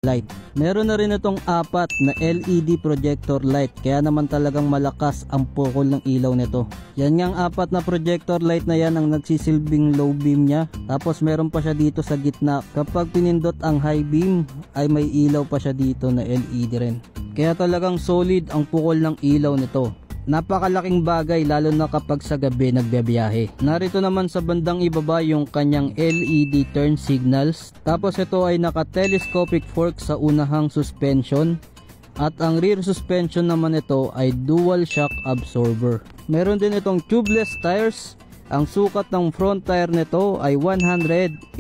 light. Meron na rin itong 4 na LED projector light, kaya naman talagang malakas ang pukol ng ilaw nito. Yan ngang 4 na projector light na yan ang nagsisilbing low beam niya. Tapos meron pa siya dito sa gitna. Kapag pinindot ang high beam ay may ilaw pa siya dito na LED rin. Kaya talagang solid ang pukol ng ilaw nito. Napakalaking bagay lalo na kapag sa gabi nagbibiyahe. Narito naman sa bandang ibaba yung kanyang LED turn signals. Tapos ito ay naka-telescopic fork sa unahang suspension. At ang rear suspension naman ito ay dual shock absorber. Meron din itong tubeless tires. Ang sukat ng front tire nito ay 180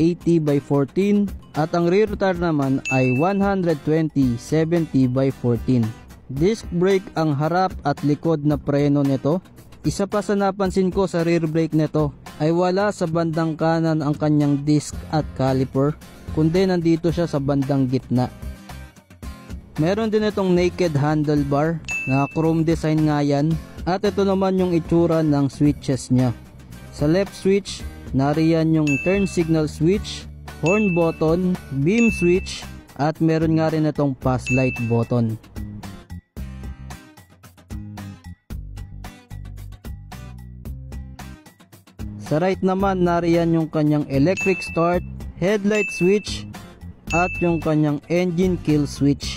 by 14. At ang rear tire naman ay 120 70 by 14. Disc brake ang harap at likod na preno nito. Isa pa sa napansin ko sa rear brake nito ay wala sa bandang kanan ang kanyang disc at caliper, kundi nandito siya sa bandang gitna. Meron din itong naked handlebar na chrome design nga yan. At ito naman yung itsura ng switches niya. Sa left switch, nariyan yung turn signal switch, horn button, beam switch, at meron nga rin itong pass light button. Sa right naman, nariyan yung kanyang electric start, headlight switch, at yung kanyang engine kill switch.